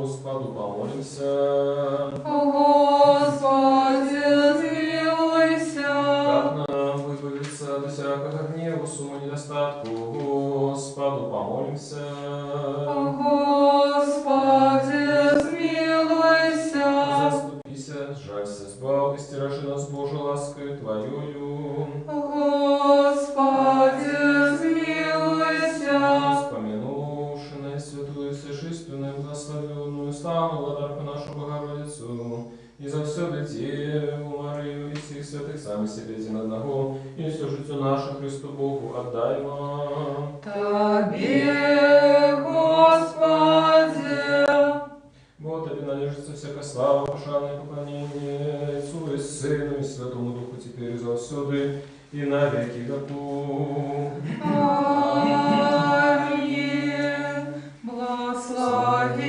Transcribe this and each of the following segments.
Господу помолимся. Господи, смилуйся. Как нам выбавиться от всякого гнева, сумма, недостатку, Господу помолимся. Господи, смилуйся. Заступися, сжалься, сбав, и стиражи нас Божией лаской Твоею. Господи, смилуйся. Вспомянувши на святую сошественную благословенную славу Владарку нашу Богородицу, и за все Деву Марию и всех святых сами себе один одного, и все житию наше Христу Богу отдаймо. Тебе, Господи. Вот Тебе належится всякая слава, пошарное поклонение Отцу и Сыну и Святому Духу, теперь и завсюду, и на веки веков. Аминь. Благослови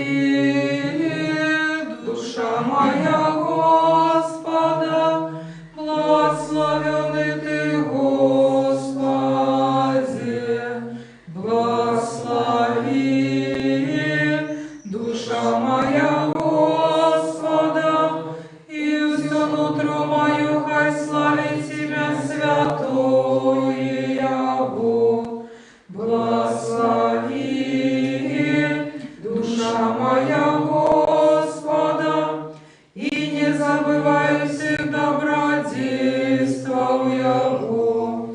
душа моя Господа, благословенный Ты, Господи. Благослови душа моя Господа, и все нутро мое хай славит Тебя, святое Его. Благослови душа моя Господа, и не забывай всех добродействов Его.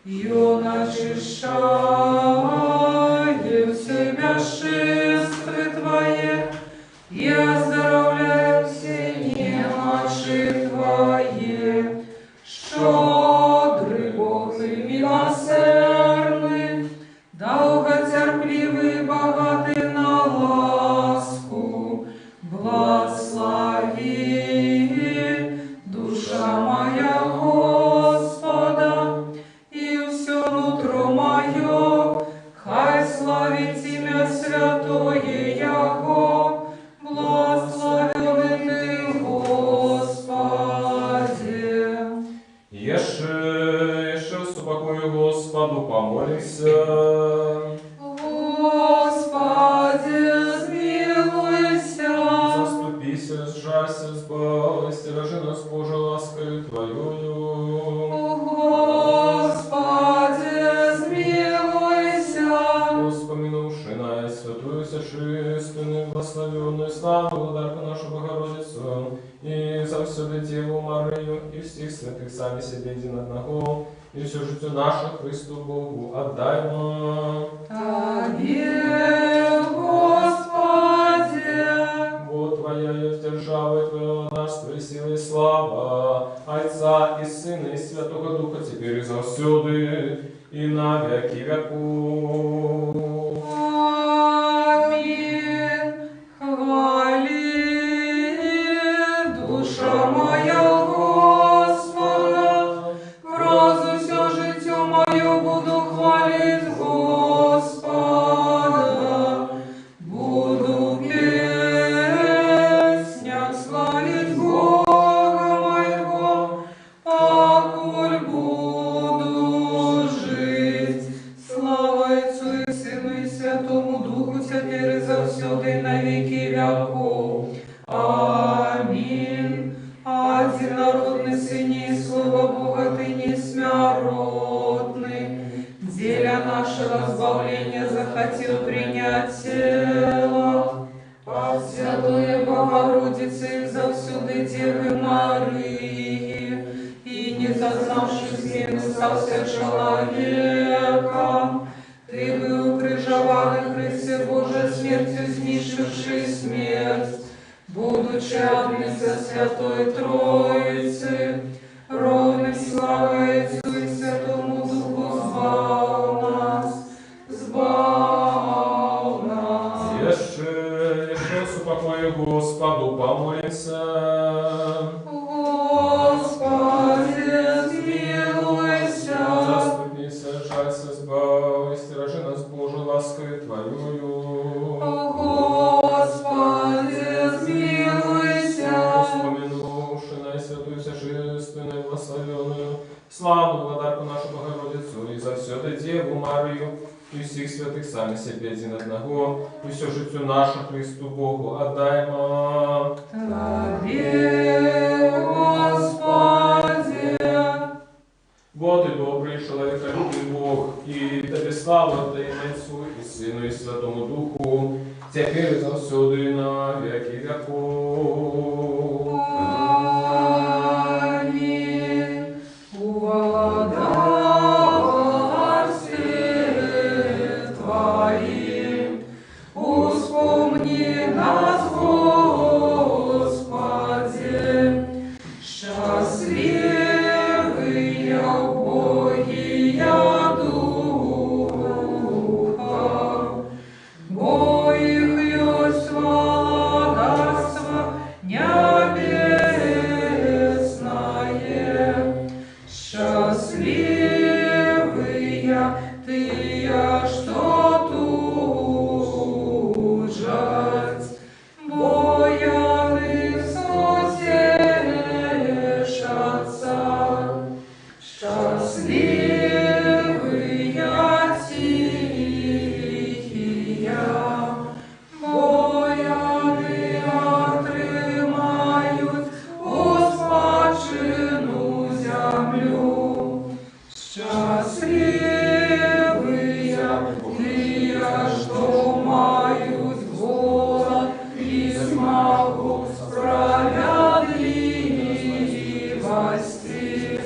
Ее начищает все бесшествия Твое, и оздоровляю все немочи Твои. Щедрый Бог и милосердный, долготерпливый, богатый на ласку, благослови душа моя Господа, и все нутро мое хай славит имя святое Его. Благословенный Ты, Господи. Еще с упокою Господу помолимся. Господи, смилуйся. Заступися, сжалься, сбав, и стиражи нас Божией лаской Твоею. Господи, смилуйся. Вспомянувши на святую сошественную благословенную славу Владарку нашу Богородицу, и за все Деву Марию, и всех святых сами себе един одного, и все житию наше Христу Богу отдаймо. Тебе, Господи. Вот Твоя есть держава, и Твоя власть, и сила, и слава, Отца и Сына, и Святого Духа, теперь и завсюду, и на веки веков. Аминь. Хвали душа моя Господа, грозу все житье мое буду хвалить Господа. Буду в песнях славить Бога моего, покуль буду жить. Слава Отцу и Сыну и Святому Духу, теперь и завсюду и на веки веков. Аминь. Одинородный Сыне и Слово Бога, Ты несмяротный, деля нашего избавления захотел принять тело. От Святой Богородицы и завсюду Девы Марии, и не зазнавши измены со всех человека, Ты был крыжован, Христе Божия, смертью знищивший смерть, будучи одним со Святой Троицы, ровным славой Отцу и Святому Духу сбав нас. Еще с упокою Господу помолимся. Господи, смилуйся. Заступися, жалься, сбав, и стиражи нас Божией лаской Твоею. Господи, смилуйся. Вспомянувши на святую сошественную благословенную славу Владарку нашу Богородицу, и за все Деву Марию, и всех святых сами себе один одного, и все життю наше Христу Богу отдаймо. Тебе, Господи. Вот и добрый человеколюбный Бог, и Тебе славу отдаем Отцу и Сыну и Святому Духу, теперь и завсюду и на веки веков. Аминь. Угодавши Твоим, вспомни нас, Господи, счастливые убогие духа, бо их есть царство небесное. Счастливые тыя, что тужат, бо яны сутешатся. Счастливые тихие, бо яны отримають спадщину землю. Счастливые тыя, что мають голод и смагу справедливости,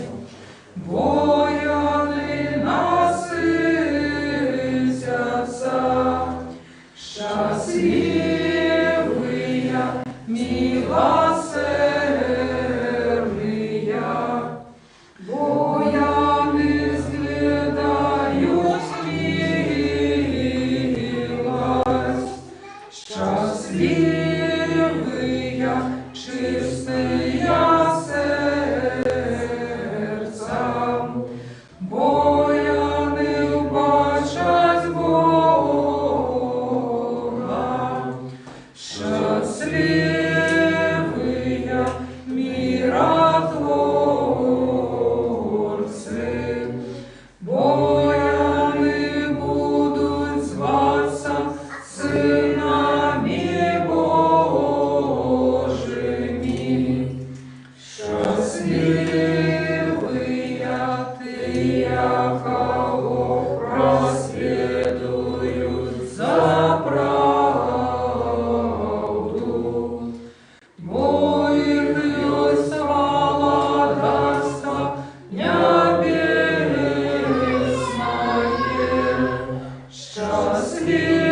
бо яны насытятся. Счастливые милосердные, бо яны зведают милость. Счастливые чистые сердцем, бо яны убачать Бога. Счастливые миротворцы, бо яны будуть зваться сынами Божими. Счастливые тыя, кого проследуют за правду, бо их есть владарство небесное. Счастливые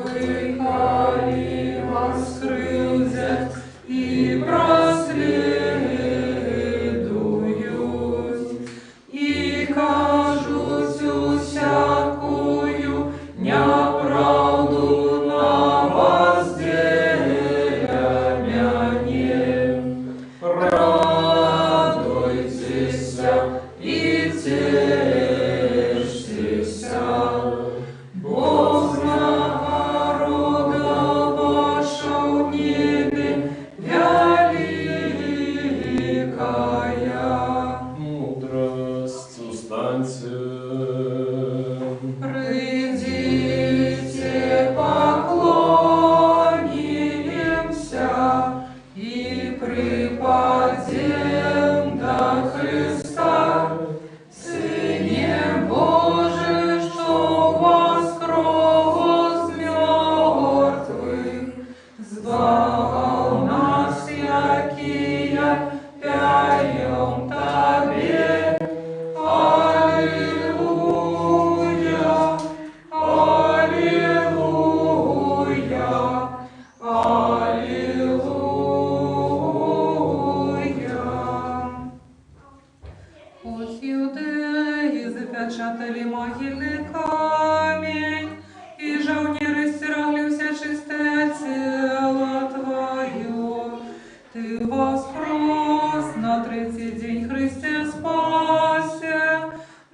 выкали воскрылся и проследуют, и кажуть всякую неправду на возделяне. Радуйтесь и тешьтесь, Бог нагорода ваша в небе великая. Мудрость устаньте. Придите, поклонимся и припадем до Христа, Сыне Божий, что воскрес мертвых, звал нас, якие пяем Тебе. Аллилуйя, аллилуйя, аллилуйя. От юдеї запечатали могильный камень, и жовніри стирали все чистое тело Твое. Ты воскрес на третий день, Христе спасе,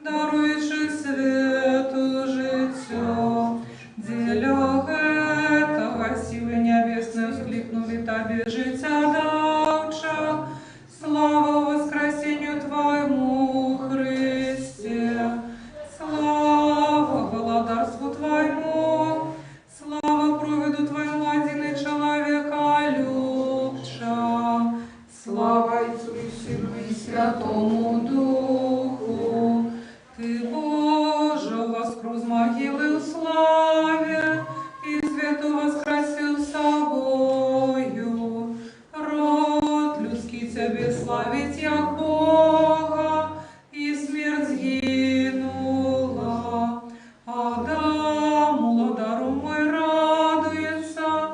даруючи свету життя. Деля этого силы небесные вскликнули Тебе життя давча. Слава воскресению Твоему, Христе! Слава славить як Бога, і смерть згинула. Адам, молодаром мой, радуется,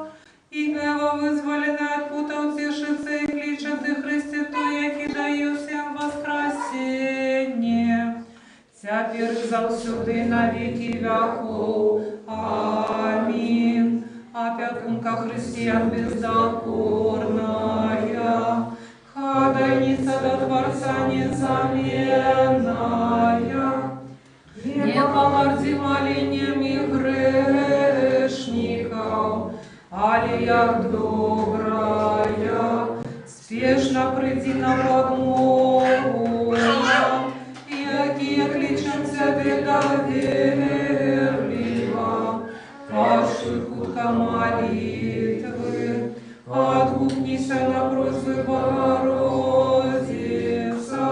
и Ева, вызволенная от пута, утешится и кличет и Христе, то, яки даю всем воскресенье. Тяпер завсюди на веки веков. Аминь. Опекунка христиан бездокорная, ходатайница до Творца незаменная, не поморди молениями грешников, али як добрая, спешно приди на подмогу нам, якие кличемся бедоверливо, паши худко молитвы, отгукнися на просьбы Богородица,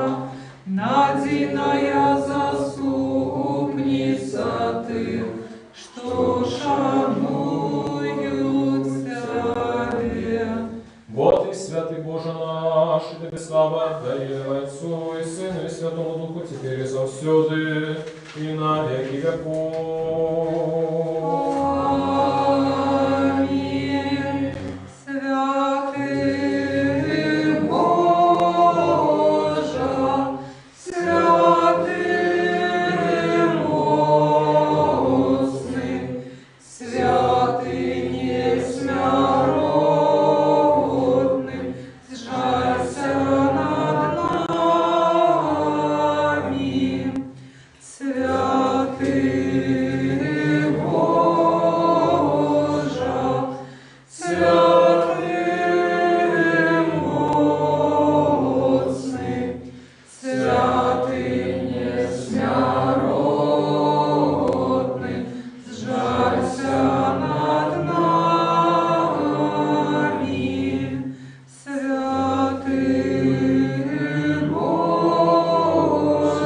надійная заступница ты, что шануют Тебе. Вот и святый Боже наш, и Тебе слава отдаем Отцу и Сыну и Святому Духу, теперь и завсюди, и на веки веков. Аминь. Святый Боже, святый мощный, святый несмиренный, сжалься над нами. Святый Боже, святый мощный, святый несмиренный, сжалься над нами. Святый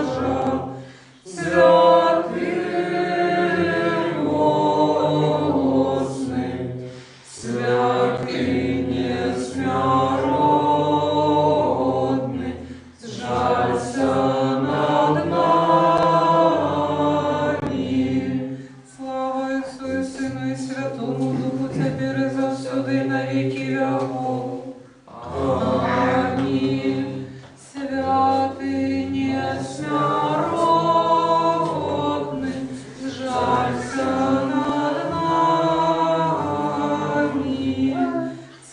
Боже, святый мощный, святый несмиренный, сжалься над нами. Слава Отцу и Сыну и Святому Духу, теперь и завсюди, и на веки веков. Аминь. Святый несмиренный, сжалься над нами.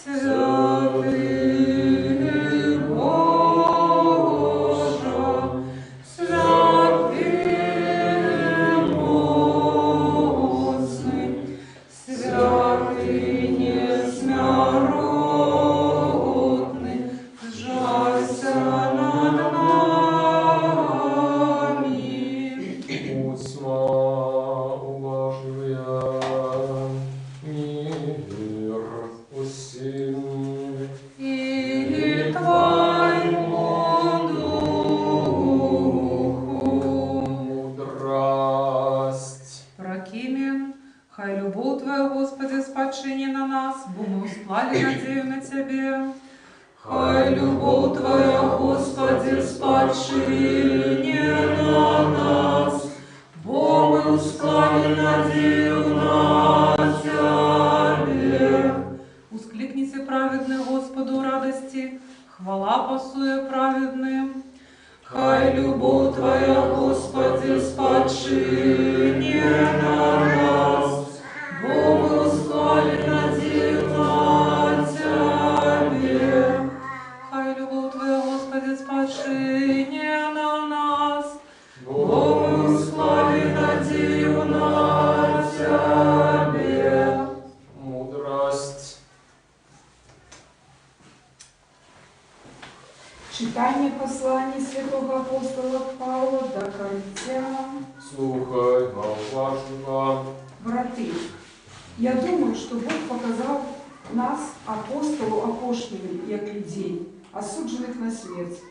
Святый Боже, святый мощный, святый несмиренный, сжалься над нами. Усма уважуя мир усім. И Твоему Духу. Мудрость. Прокимен, хай любов Твоя, Господи, спадшині на нас, бо ми усплали надію на Тебе. Хай любов Твоя, Господи, спадшині на нас, бо ми усплали надію на Тебе. Ускликніться праведне Господу радості, хвала пасує праведним. Хай любов Твоя, Господи, спадшині на нас, бо ми усклали надію на Тебе. Хай любов Твоя, Господи, спадшині на нас, бо ми усклали надію на Тебе. Мудрость. Читание послания святого апостола Павла до Коринфянам. Слухай, уважуга. Браты, я думаю, что Бог показал нас, апостолу апоштолів, як людей, осудженных на смерть,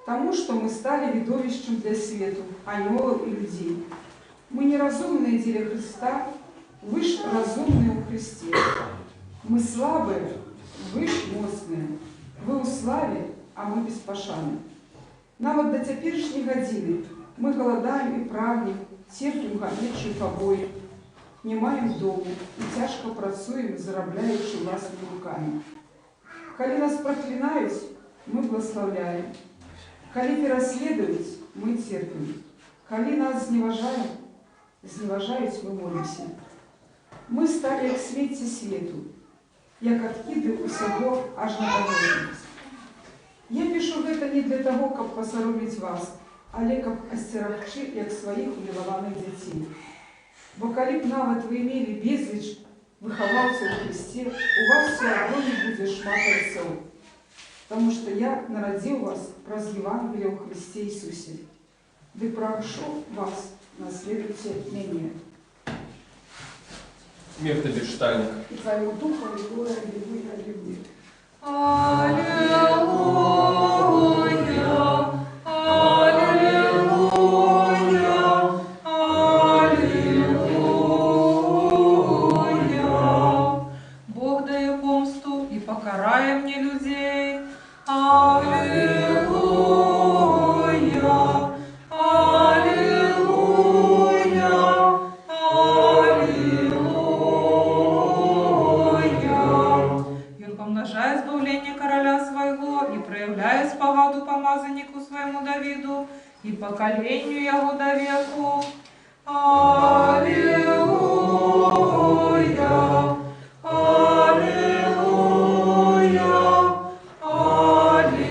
тому, что мы стали видовищем для свету, анgelов и людей. Мы неразумные деле Христа, вы ж разумные у Христе. Мы слабые, вы ж мощные. Вы у славе, а мы беспашаны. Нават до цяперашняй гадзіны мы голодаем и прагнем, терпим ганебшие побои, не маем дому и тяжко працуем, зарабляючи власними руками. Коли нас проклинают, мы благословляем. Коли переследуют, мы терпим. Коли нас зневажают, мы молимся. Мы стали як свеце свету, як адкіды усяго аж на пагоднасць. Я пишу гэта не для того, каб пасароміць вас, але каб асцерагчы як сваіх умілаваных дзяцей. Бо калі б нават вы мелі безліч выхаваўцаў у Христе, у вас все адно не будзе шмат айцоў. Таму што я нарадзіў вас праз Евангелие ў Христе Ісусе. Ды прашу вас, наследуйте мяне. Мир тебе, читальник. И твоему духу, и горе, аллилуйя, аллилуйя. Аллилуйя, аллилуйя. Бог дає помсту і покарає мне людей. Аллилуйя, аллилуйя, аллилуйя. Ён помножає збавлення короля свого і проявляє спогаду помазанику своєму Давіду і поколенню його до веку. Аллилуйя, аллилуйя, аллилуйя.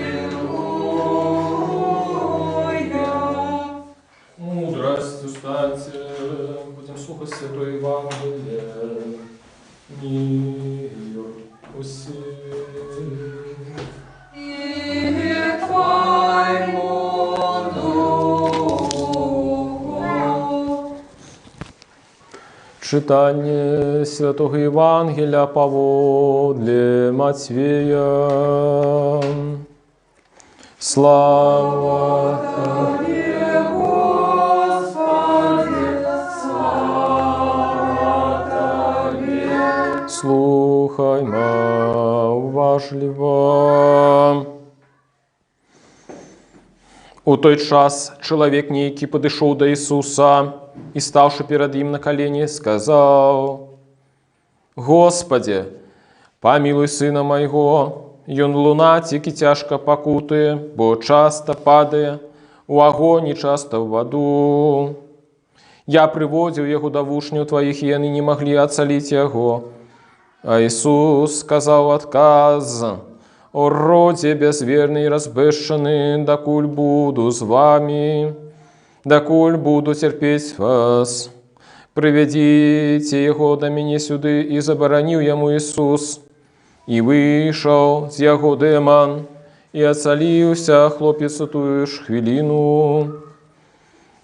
Мудрость устаньте, будем слухать Святое Евангелие. Мир усім. И твоему духу. Читание Святого Евангелия поводле Матвея. Слава Тебе, Господи, слава Тебе. слухаймо уважливо. У той час чоловік нейкі падышоў да Ісуса і, стаўшы перад ім на калені, сказаў: «Господи, памілуй сына майго, ён лунатик і цяжка пакутуе, бо часта падае у агонь і часта ў ваду. Я прыводзіў яго да вучняў тваіх, і яны не маглі ацаліць яго». А Ісус сказаў адказ: «О роде безверны і разбэшчаны, дакуль буду з вами, дакуль буду цярпець вас. Прывядзіце яго да мяне сюды». І забараніў яму Ісус. І выйшаў з яго дэман, і ацаліўся хлопец у тую ж хвіліну.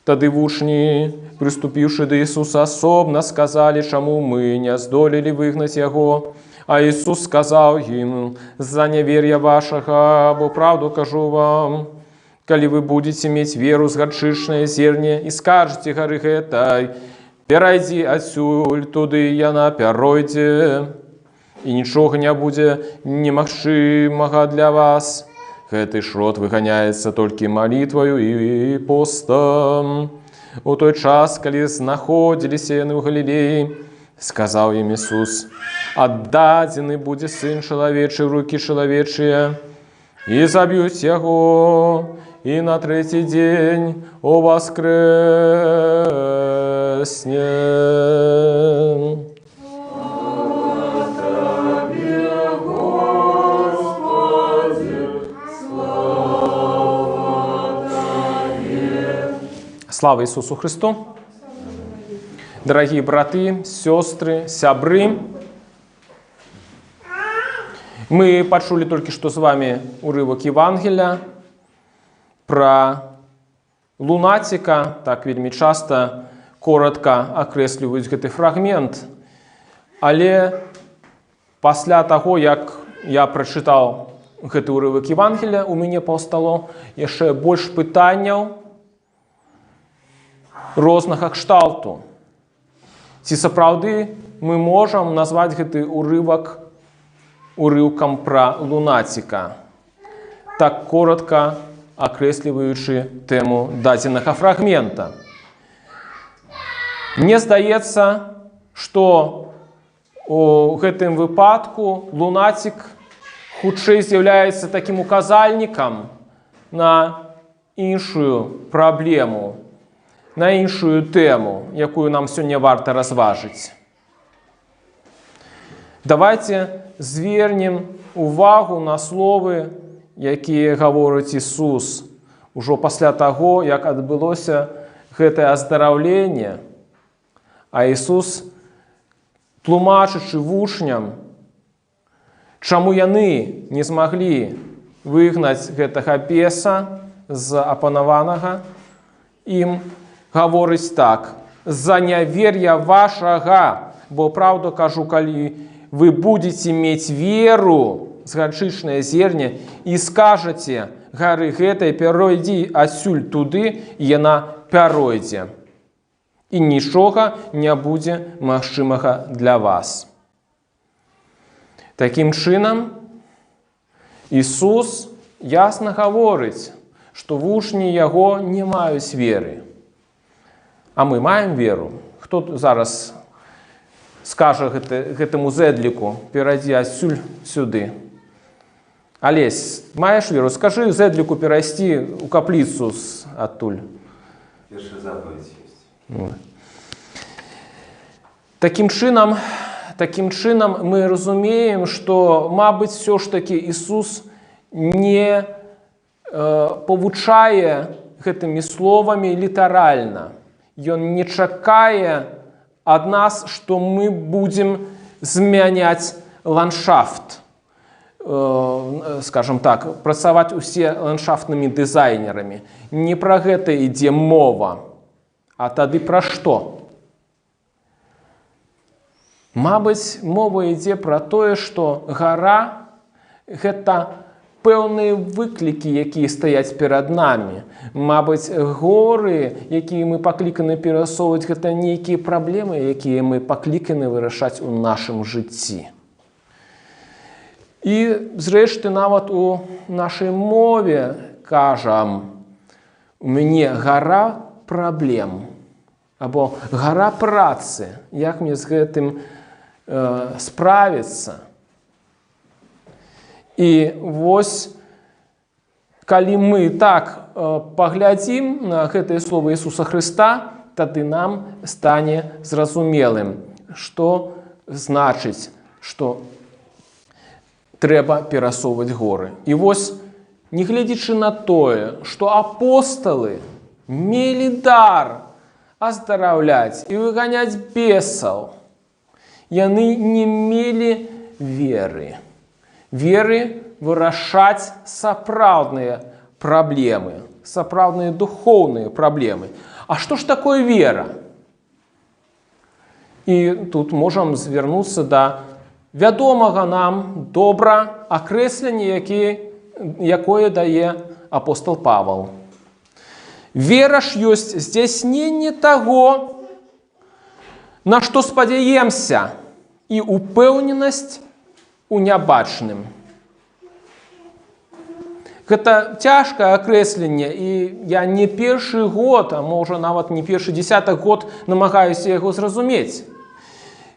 Тады вучні, прыступіўшы да Ісуса, асобна сказалі, чаму мы не здолелі выгнаць яго. А Ісус сказаў ім: «З-за нявер'я вашага, бо правду кажу вам, калі вы будзеце мець веру з гарчычнае зерне і скажаце гары гэтай: перайдзі адсюль туды, яна пяройдзе, і нічога не будзе немагчымага для вас. Гэты ж род выганяецца толькі малітваю і постам». У той час, калі знаходзіліся яны ў Галілеі, сказаў ім Ісус: «Аддадзены будзе сын чалавечы ў рукі чалавечыя, і заб'юць яго, і на трэці дзень уваскрэсне». Слава Ісусу Христу! Дорогие браты, сестры, сябры, мы почули только что с вами урывок Евангелия про лунатика, так вельми часто коротко акрэсліваюць гэты фрагмент, але пасля таго, як я прачытаў гэты урывак Евангелия, у мяне паўстало яшчэ больш пытанняў рознага кшталту. Ці сапраўды мы можам назваць гэты урывак урыўкам пра лунатика? так коротко акрэсліваючы тэму дадзенага фрагмента. Мне здаецца, што у гэтым выпадку лунатик хутчэй з'яўляецца такім указальнікам на іншую праблему, на іншую тэму, якую нам сёння варта разважыць. Давайте звернем увагу на словы, якія гаворыць Ісус ужо пасля таго, як адбылося гэтае аздараўленне. А Ісус, тлумачачы вучням, чаму яны не змаглі выгнаць гэтага беса з апанаванага, ім гаворыць так: «За нявер'я вашага, бо праўду кажу, калі вы будзеце мець веру з гарчычнае зерне і скажаце гары гэтай, пяройдзі адсюль туды, яна пяройдзе. І нічога не будзе магчымага для вас». Такім чынам, Ісус ясна гаворыць, што вучні яго не маюць веры. А мы маем веру? Хто зараз скажа гэтаму зэдліку: «Перайдзі адсюль сюды»? Алесь, маеш веру? Скажы зэдліку перайсці ў капліцу адтуль. Першая запаведь ёсць. Такім чынам мы разумеем, што, мабыць, все ж таки Ісус не павучае гэтымі словамі літаральна. Ён не чакае ад нас, што мы будзем змяняць ландшафт. Скажем так, працаваць усе ландшафтнымі дызайнерамі. Не пра гэта ідзе мова. А тады пра што? Мабыць, мова ідзе пра тое, што гара – гэта пэўныя выклікі, якія стаяць перад намі. Мабыць, горы, якія мы пакліканы перасоўваць, гэта нейкія праблемы, якія мы пакліканы вырашаць у нашым жыцці. І, зрэшты, нават у нашай мове кажам: «У мяне гара праблем», або «гара працы, як мне з гэтым справіцца». І вось, калі мы так паглядзім на гэтыя словы Ісуса Хрыста, тады нам стане зразумелым, што значыць, што трэба перасоўваць горы. І вось, негледзячы на тое, што апосталы мелі дар аздараўляць і выганяць бесаў, яны не мелі веры. Веры вырашаць сапраўдныя праблемы, сапраўдныя духоўныя праблемы. А што ж такое вера? І тут можам звярнуцца да вядомага нам добра акрэсленне, якое дае апостол Павал. Вера ж ёсць здзяйсненне таго, на што спадзяемся, і упэўненасць у нябачным. Гэта цяжкае акрэсленне, і я не першы год, а можа нават не першы дзесятак год намагаюся яго зразумець.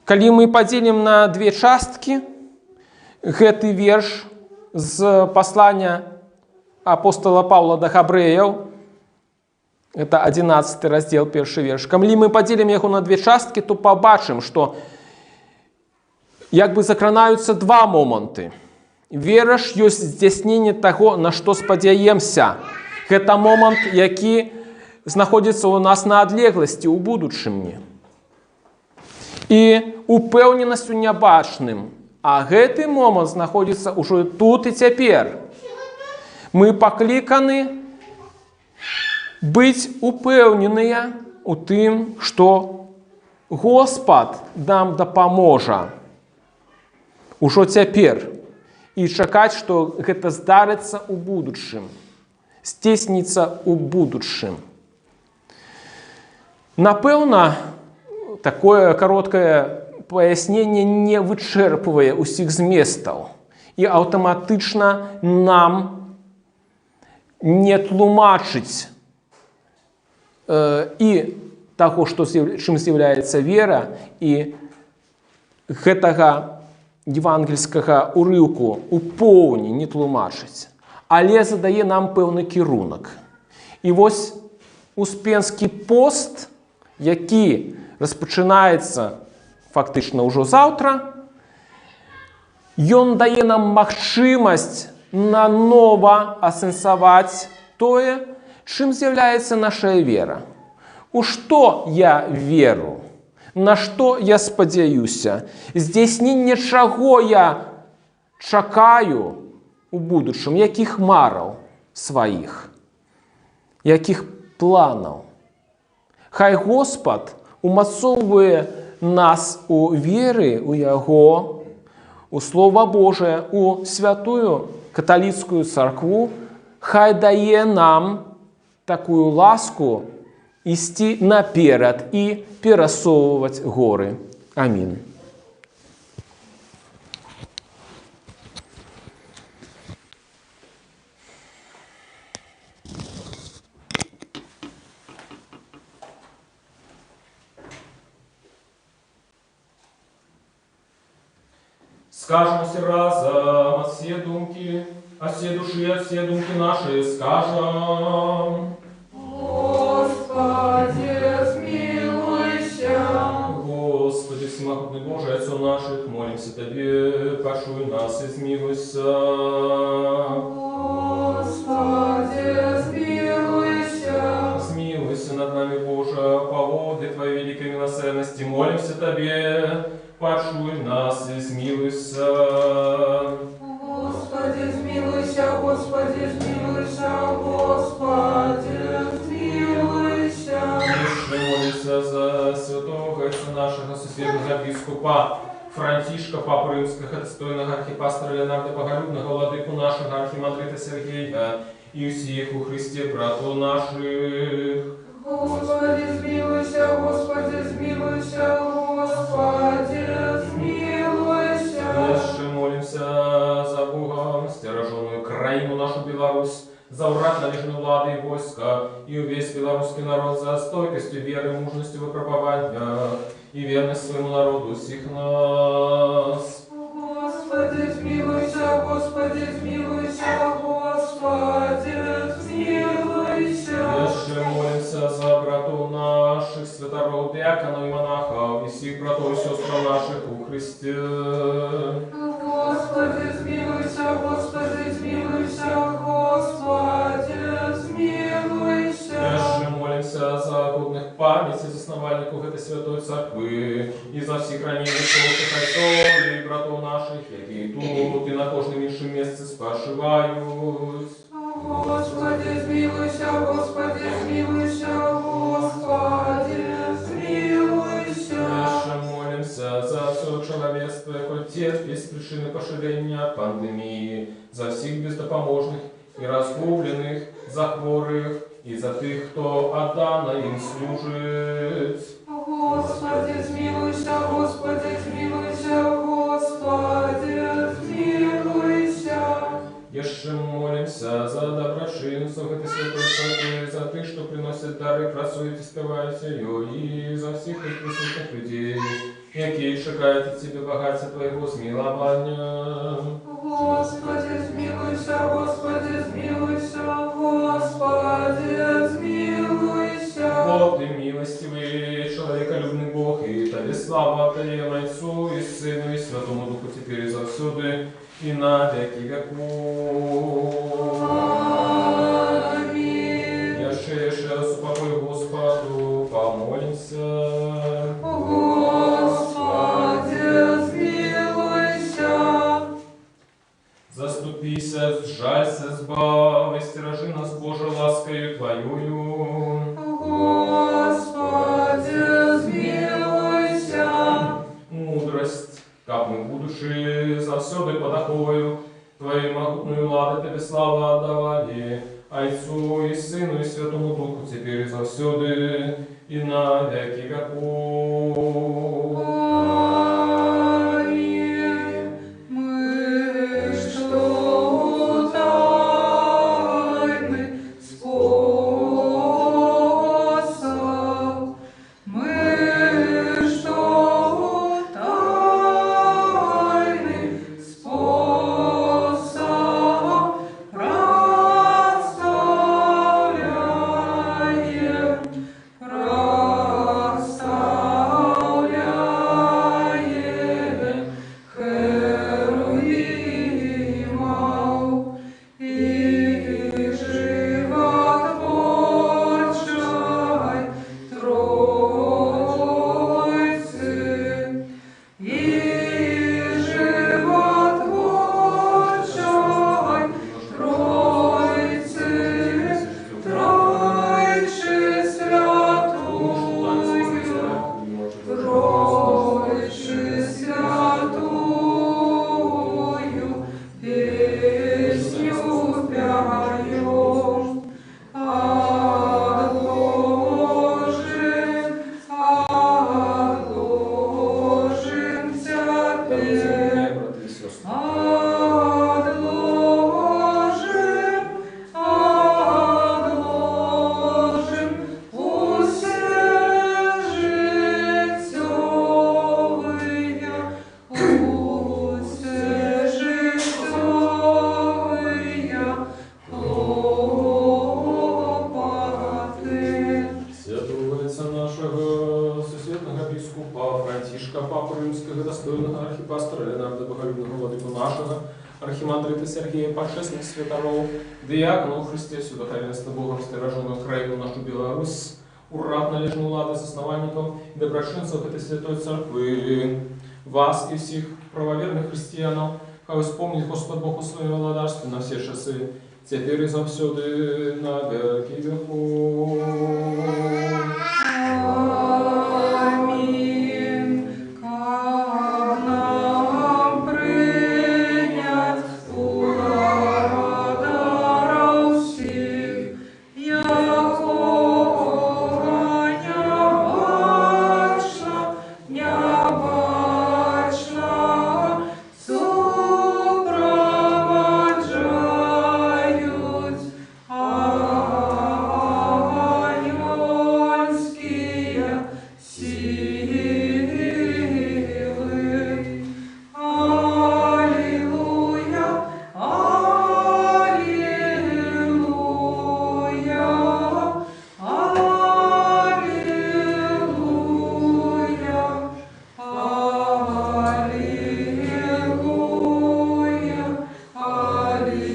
Калі мы падзелім на две часткі гэты верш з паслання апостола Паўла да габрэяў, это 11 раздзел, першы верш. Калі мы падзелім яго на две часткі, то пабачым, што як бы закранаюцца два моманты. Вера ж ёсць здзяйсненне таго, на што спадзяемся. Гэта момант, які знаходзіцца ў нас на адлегласці, ў будучыні. І упэўненасць у нябачным. А гэты момант знаходзіцца ўжо тут і цяпер. Мы пакліканы быць упэўненыя у тым, што Господ нам дапаможа ужо цяпер. І чакаць, што гэта здарыцца ў будучым, здзейсніцца ў будучым. Напэўна, такое кароткае паясненне не вычэрпвае ўсіх зместаў. І аўтаматычна нам не тлумачыць і таго, чым з'яўляецца вера, і гэтага евангельскага урыўку у поўні не тлумачыць, але задае нам пэўны кірунак. І вось Успенскі пост, які распачынаецца фактычна ўжо заўтра, ён дае нам магчымасць нанова асэнсаваць тое, чым з'яўляецца наша вера. У што я веру? На што я спадзяюся? Здзяйсненне чаго я чакаю у будучым? Якіх мараў сваіх? Якіх планаў? Хай Господ умацоўвае нас у веры ў Яго, у Слова Божие, у святую каталіцкую царкву, хай дае нам такую ласку ісці наперад і перасоўваць горы. Амінь. Скажем все разом от все думки, от все души, от все думки наши скажем. Господи, смилуйся. Господи, всемогутный Боже, Отцу наших, молимся Тебе, пошуй нас и смилуйся. Господи, смилуйся. Смилуйся над нами, Боже, по воде Твоей великой милосердности, молимся Тебе, пошуй нас и смилуйся. Господи, смилуйся, Господи, смилуйся, Господи, смилуйся. Еще молимся за святого отца нашего суседного епископа Франтишка, папу римского, достойного архипастора Леонарда Боголюбного, владыку нашего архимандрита Сергея и всех у Христе братов наших. Господи, смилуйся, Господи, смилуйся, Господи, смилуйся. Еще молимся за Бога, стероженную краину нашу Беларусь, за урад належной влады и войска, и весь белорусский народ за стойкостью веры, мужностью выпробования и верность своему народу всех нас. Господи, смилуйся, Господи, смилуйся, Господи, смилуйся. Еще молимся за братов наших, святоров, диаконов и монахов, и всех братов и сестр наших у Христе. Господи, смилуйся, Господи, смилуйся, Господи, смилуйся. Еще молимся за годных памяти основальников этой святой церкви и за всех раненых отцов и братов наших, які тут и на кожному іншому місці спочивають. Господи, смилуйся, Господи, смилуйся, Господи, смилуйся. Еще молимся за все человечество, яке терпит без причины поширения пандемии, за всех бездопоможных и разгубленных, за хворых и за тех, кто отдано им служит. Господи, смилуйся, Господи, смилуйся, Господи, смилуйся. Еще молимся за доброчинцев этой святой церкви, за тех, что приносят дары, красуют и спевают ее, и за всех их присутных людей, які чекають от Тебе багаття Твоего смилования. Господи, смилуйся, Господи, смилуйся, Господи, смилуйся. Бог ты милостивый, человеколюбный Бог, и Тебе слава Тебе, Отцу и Сыну и Святому Духу, теперь и завсюди, и на веки веков. Аминь. Еще раз упокой Господу, помолимся. Заступися, сжалься, сбавь, стережи нас, Боже, ласкою Твоею. Господи, смилуйся. Мудрость, как мы будучи завсёды под окою Твоей могутную ладу Тебе славу отдавали, Отцу и Сыну и Святому Духу, теперь и завсёды, и на веки веков. митрополита Сергея, пошествных святоров, диаконов Христе, судохаренство Богом, страженную Украину, нашу Беларусь, урат належную лады с основанником и доброшинцев этой святой церкви, вас и всех правоверных христианов, хай вспомнит Господь Бог у своего владарства на все часы, теперь и завсюди на веки веков. Аминь. Как нам принять благодаров всех, яко небачно сопровождают ангельские силы. Аллилуйя, аллилуйя, аллилуйя, аллилуйя, аллилуйя.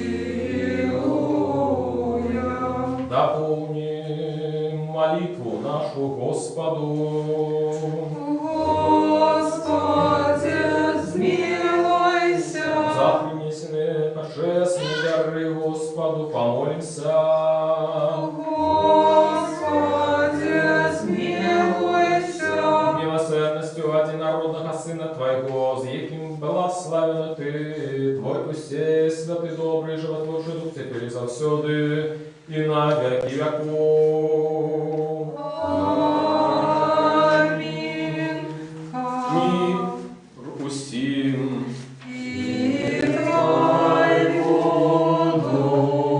Дополним молитву нашу Господу. Господи, смилуйся. За принесенные божественные дары Господу помолимся. Господи, смилуйся. Милосердностью одинородного Сына Твоего, с яким благословен Ты, Твой Отец, святый, добрый, животворчий Дух, теперь и завсюди, и на веки веков. Аминь. Мир усім. И Твоему Духу.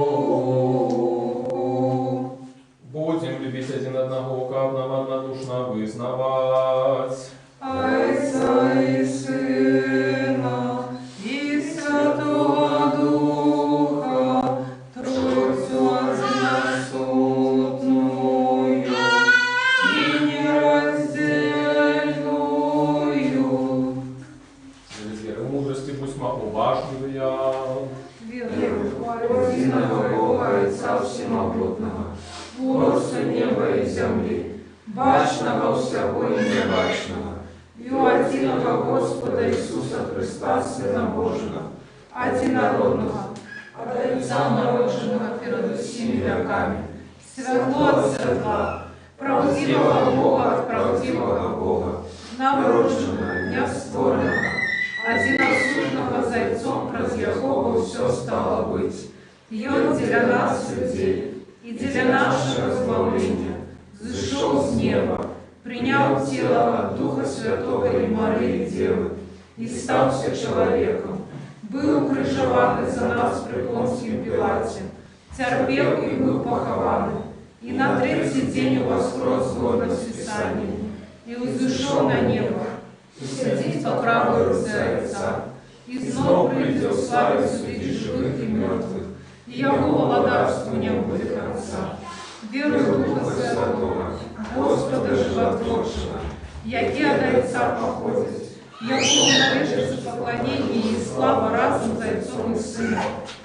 Будем любить один одного, как нам однодушно вызнавать. Отца и Сына, и Святого Духа, Троицу односутную и нераздельную. Через веру мудрости будь уважливая. Единого Бога, Отца Всемогутного, Творца неба и земли, бачного всего и небачного, и у единого Господа Иисуса Христа, Сына Божьего, одинородного, от Отца народженного перед всеми веками, светло от светла, правдивого Бога от правдивого Бога, народженного, неоспоренного, одиносущного зайцом праз Яхову все стало быть, и Он для нас, людей, и для нашего избавления, зашел с неба, принял тело от Духа Святого и Марии Девы, и стался человеком, был укрыжован за нас при Понтском Пилате, терпел и был похован, и на третий день воскрес згодно с Писаниями, и взошел на небо, и сидит по правой руке Отца, и снова придет в славе судить живых и мертвых, и Его владарству не будет конца. Веру в Духа Святого, Господа Животворчего, яки от Отца походит, Якому належится поклонение и слава разум за Отцом и Сыном,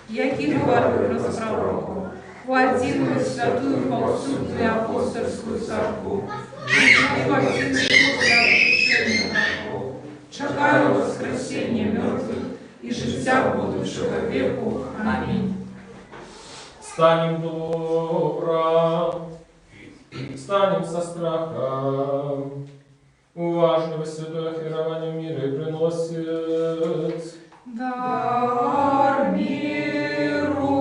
яки говорю про пророков, у одиную святую повсюдную апостольскую церкву, и в один Дух для отпущения грехов, чекаю воскресения мертвых и життя будущего веку. Аминь. Станем добро, станем со страхом, уважливо святое херование мира и приносит. Дар миру,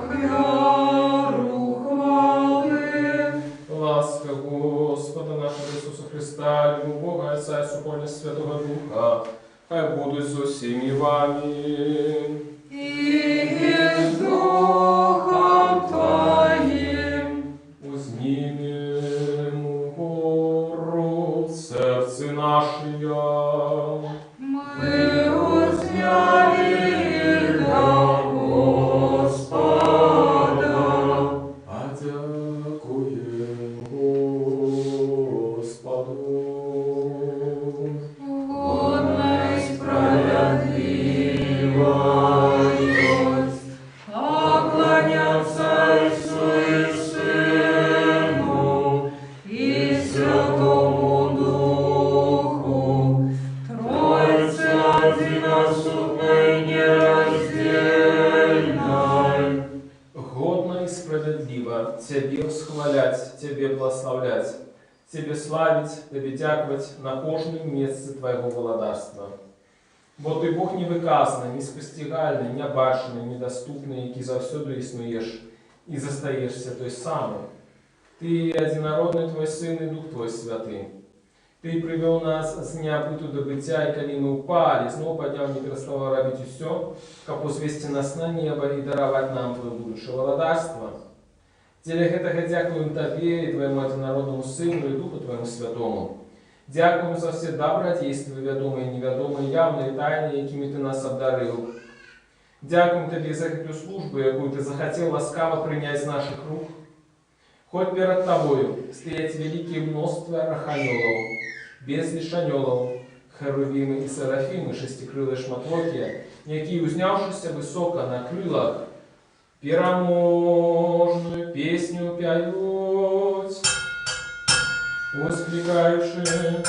ахвяру хвалы. Ласка Господа нашего Иисуса Христа, любовь Бога Отца и супольность Святого Духа, хай будут со всеми вами. И с Духом Твоим. Узнимем гору сердце наше. Мы узняли для Господа. Подякуем Господу. Годно и справедливо Тебе восхвалять, Тебе благословлять, Тебе славить, Тебе дякувати на кожному місці Твоего володарства. Бо Ти Бог невиказаний, неспостигальний, небачений, недоступний, який завсюду існуєш і застаєшся той самий. Ти одинародний Твой Син і Дух Твой Святий. Ты привел нас з необыту до бытия, и коли мы упали, снова поднял, не переставал робить все, как возвести нас на небо и даровать нам Твое будущее володарство. Для этого дякуем Тебе и Твоему одинародному Сыну и Духу Твоему Святому. Дякуем за все добродействия, ведомые и неведомые, явные и тайные, якими Ты нас обдарил. Дякуем Тебе за эту службу, якую Ты захотел ласкаво принять из наших рук. Хоть перед Тобою стоять великие множества архангелов, без лишанелов, херувимы и серафимы, шестикрылые шматлоки, які, узнявшися высоко на крылах, пироможную песню пяют, воскликающие,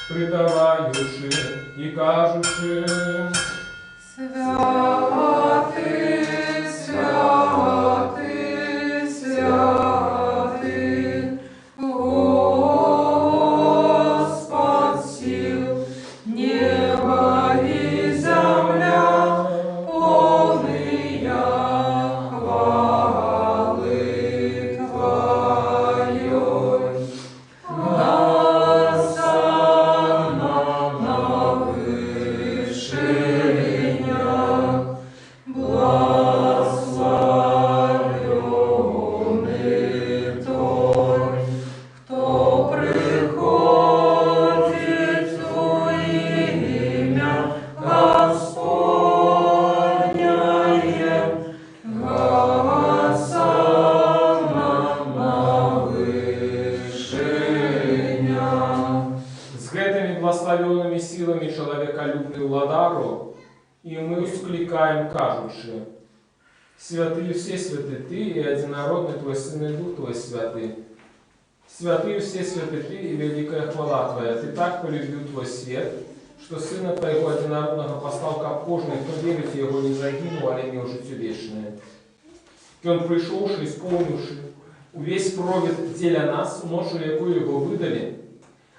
придавающие и кажущие. Святый, святый, святый, Господь сил, небо и земля, полные хвалы Твоей. Осанна на вышинях, благословенный Той, кто приходит в имя Господняє. Осанна на вышинях. С гэтыми благословенными силами человеколюбный владару, и мы ускликаем, кажучи: святые все святы Ты и одинародный Твой Сын и Дух Твой Святый. Святые все святы Ты и великая хвала Твоя. Ты так полюбил Твой свет, что Сына Твоего одинародного послал как кожный, кто верит в Его не загинул, а имел житие вечное. И Он пришелший, исполнивший увесь провід деля нас, ношу, якую Его выдали,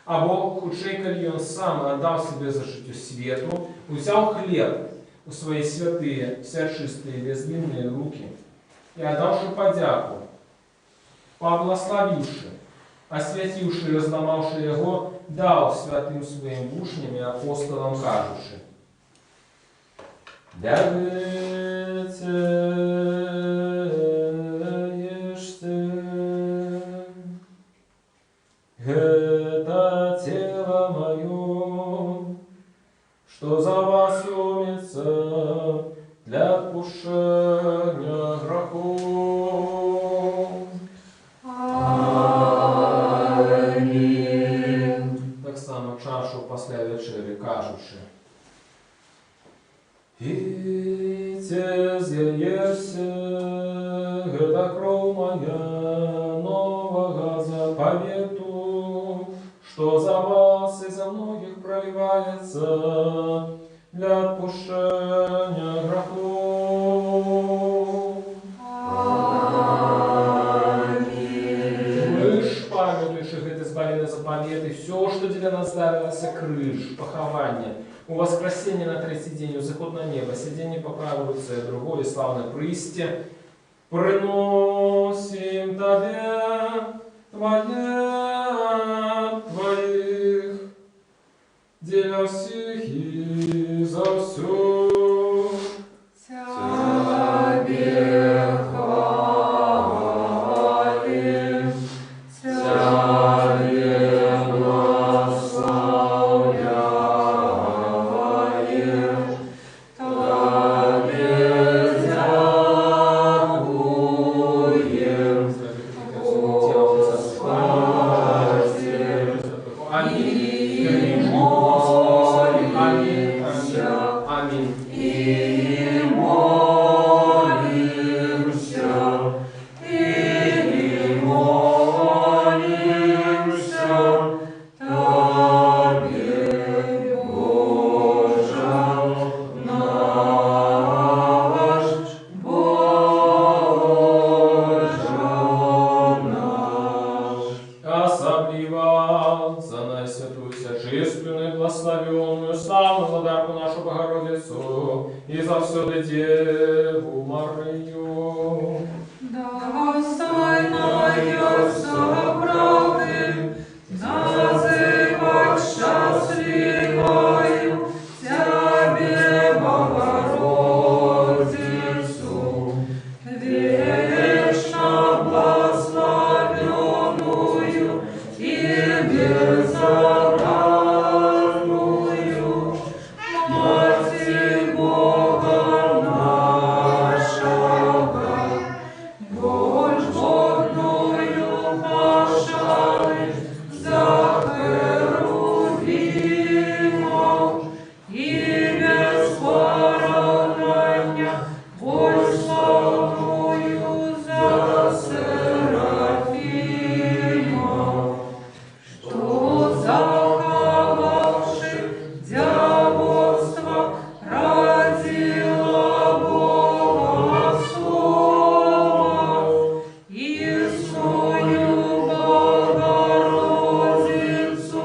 або худшей, коли Он сам отдал себе за житие свету, взял хлеб у свои святые, всячистые, бездлинные руки, и отдавши подяку, поблагословивши, освятивши и разломавши его, дал святым своим учням и апостолам, кажучи: «Дякуйте, ешьте, это тело мое, что за вас ломится для отпущения грехов». Аминь. Так само чашу після вечері, кажучи: «Ідьте, з'єшся, гэта кров моя нового заповету, что за вас и за многих проливается для отпущения грехов». Мы ж, памятуючи гэты збавлены заповеты, все, что для нас дарилося, крыж, похование, у воскресенье на третий день, у заход на небо, сидение по правой руце, другое славное присте, приносим Тебе Твоих, для всех и за все. Тебе хвалим, Тебе прославляем, Тебе дякуем, Господи, Аминь. и молимся. Аминь. Марию. Достойная правды, называть счастливою Тебе, Богородицу, вечно благословенную и безобразную, Матерь Бога нашего, Божьную пошали за Херувимов и без поравнения Божьую за Серафимов, что заховавши дьявольство родила Бога Слово, и свою Богородицу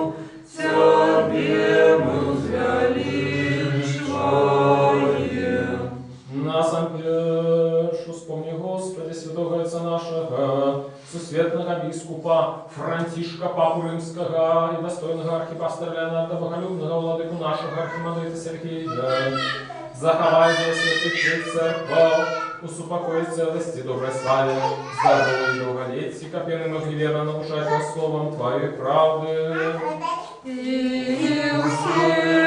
Тебе мы возвеличиваем. Насам пешу, вспомни, Господи, святого Отца нашего, сусветного бискупа Франтишка Папу Римского и достойного архипастора Леонарда Боголюбного, владыку нашего архимандрита Сергея, заховай за святых церквах, усупокой целости, доброй славе, здоровья и долголетия, копенным огневерно наушать вас словом Твоей правды. И все.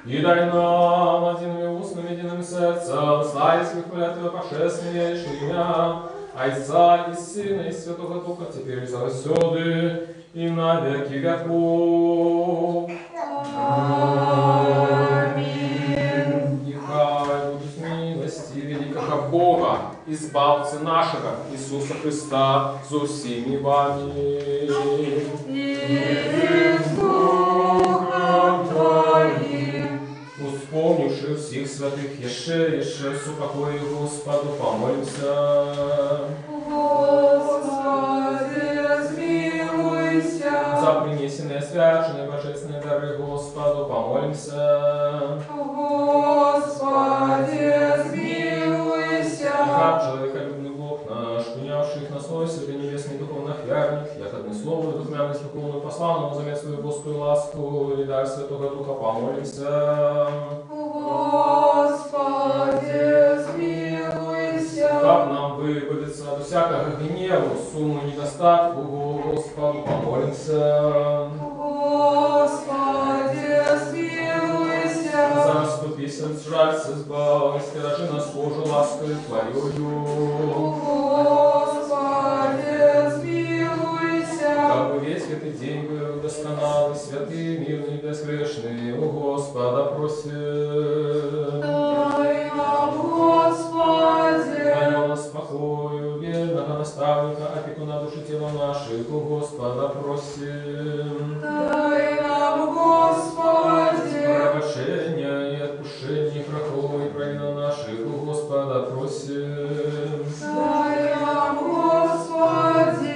И дай нам одними устными, единым сердцем славить выхвалять Твое пошествие имя Отца и Сына и Святого Духа, теперь и завсёды и на веки веков. Аминь. Нехай будут милости великого Бога, избавцы нашего Иисуса Христа, со всеми вами. И с Духом Твоим. Вспомнивши всех святых еще супокой Господу, помолимся. Господи, смилуйся. За принесенные священные божественные дары Господу, помолимся. Господи, смилуйся. Как человеколюбный Бог наш, принявших на свой себе небесный духовных верных, як одно слово, духмяность духовную посланному замет свою Божскую ласку, и дар Святого Духа, помолимся. Господи, смилуйся. Как нам выбавиться от всякого гнева, суммы недостатку, Господу, помолимся. Господи, смилуйся. Заступися, сжалься, избавь, стиражи нас Божию ласкою Твоею. Господи, смилуйся. Как бы весь этот день был досконалый, святый, мирный, безгрешный, у Господа просим. Дай нам, Господи. Дай нас покою, верного наставника, опекуна души тела наших, у Господа просим. Дай нам, Господи. Пробощения и отпущения грехов и провин наших, у Господа просим. Дай нам, Господи.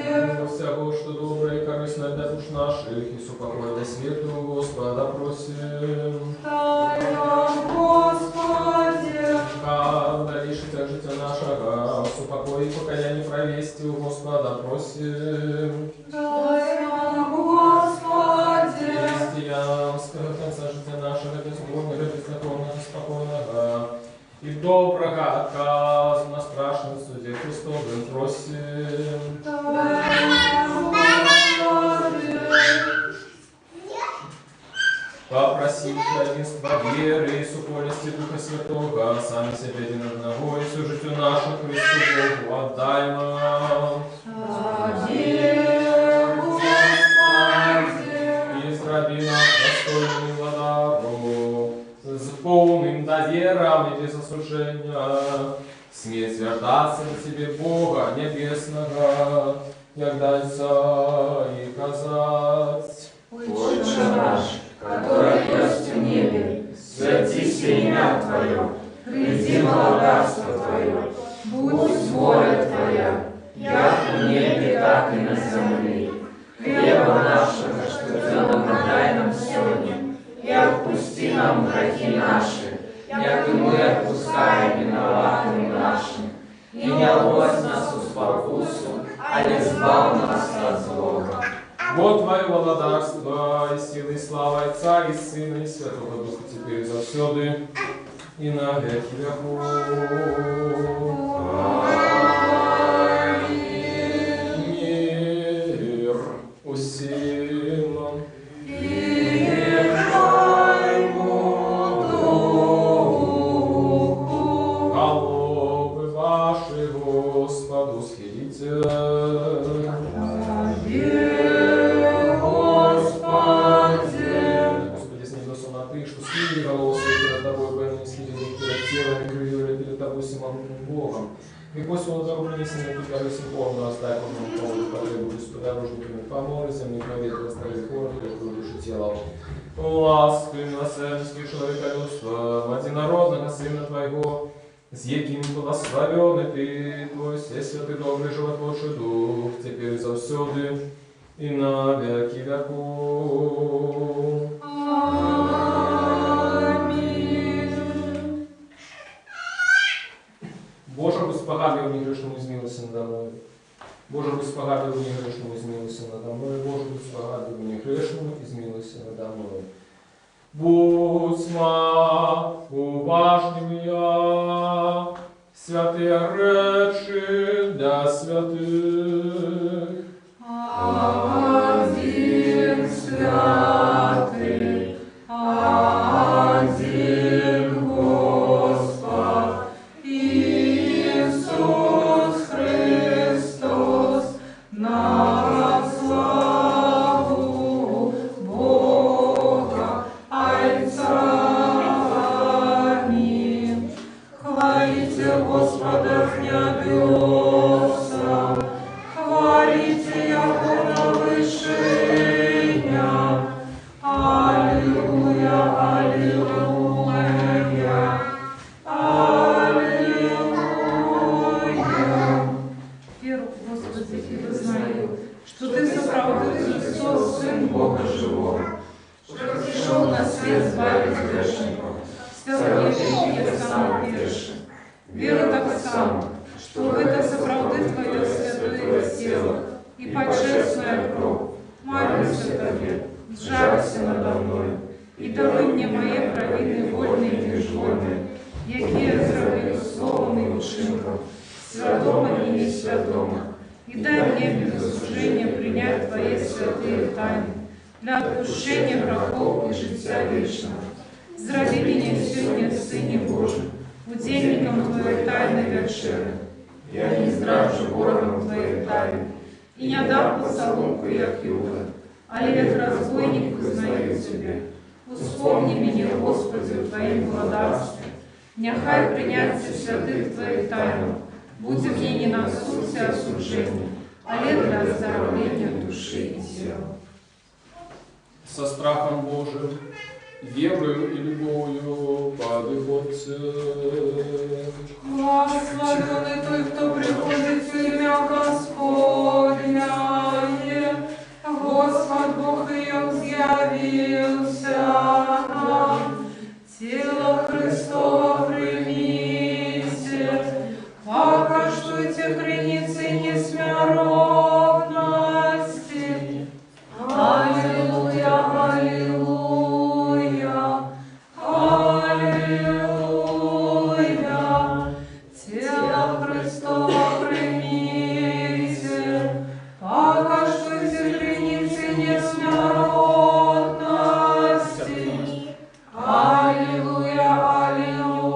Всего, что доброе и корыстное для душ наших, и супокой для свету, у Господа просим. Дай нам, Господи. Когда лишится життя нашего, супокой и покаяние провести, у Господа просим. Дай нам, Господи. Христианского конца життя нашего, безборного, беззаконного, спокойного и доброго отказа на страшном суде Христовым просим. Дай нам, Господи. Попросивши единства веры и супольности Духа Святого, сами себе один одного и всю житию нашу Христу Богу отдай нам. Один, Господи. И здрави нам достойный владару, с полным довером и без осуждения, смей святаться на Тебе Бога Небесного, як дается и казать. Отче наш, который есть в небе, святися имя Твое, приди благодатство Твое, будь воля Твоя, як в небе, так и на земле. Хлеба нашего, что днем дай нам сегодня, и отпусти нам грехи наши, владарство, и силы, и слава Отца, и Сына, и Святого Духа, теперь и завсёды, и на веки веков. Мир усім. Головы ваши Господу схилите. Господи, с небесу на ты, что схили голову свою перед тобой, бэны, схили перед телом, и крылья перед тобой всемогутным Богом. И после он дорогу принесены, путь горы симпом, нарастай кожному поводу, потребует сподорожниками поморы, земных ветров, оставит город, легкую душу тела. Лаской, милосердский человеколюбство, одинородного Сына Твоего, с яким благословенный Ты, Твой всесвятый добрый животворчий Дух, теперь и завсёды, и на веки веков. Аминь. Боже, будь спогадлив негрешному, измилуйся надо мною. Боже, будь спогадлив негрешному, измилуйся надо мною. Боже, будь спогадлив негрешному, измилуйся надо мною. Будьма уважним я, святые речи для святых. Один святый, один Господь, Иисус Христос, на славу Бога Отца. Аминь. Хвалите Господа в небесах, хвалите Его на вышинях. Аллилуйя, аллилуйя, аллилуйя. Веру, Господи, и вызнаю, что Ты соправдый Христос, Сын Бога Живого, что пришел на свет избавить грешников. Святые я сам пишу. Веру так само, что в это соправды Твое святое тело и почестная кровь. Молюсь о Тебе, сжалься надо мною, и даруй мне мои провины вольные и безвольные, якие я зробив словом и учинком, святомо и несвятомо, и дай мне без осуждения принять Твои святые тайны для отпущения грехов и життя вечного. Зради меня сегодня, Сыне Божий, удельником Твоей тайны вечери. Я не здравжу ворогом Твоей тайны, и не дам поцелунку, як Иуда, але як разбойник узнаю Тебе. Вспомни меня, Господи, в Твоем владарстве. Нехай принятие святых Твоих тайн будет мне не на суд и осуждение, але для оздоровления души и тела. Со страхом Божиим, верою и любовью подыходьте. Благословенный Той, кто приходит в имя Господня. Господь Бог ее взъявился нам. Тело Христово примите, покаштуйте хреницы несмяровности. Аллилуйя, аллилуйя, аллилуйя. Тело Христово примите, покаштуйте хреницы несмяровности. Аллилуйя, аллилуйя.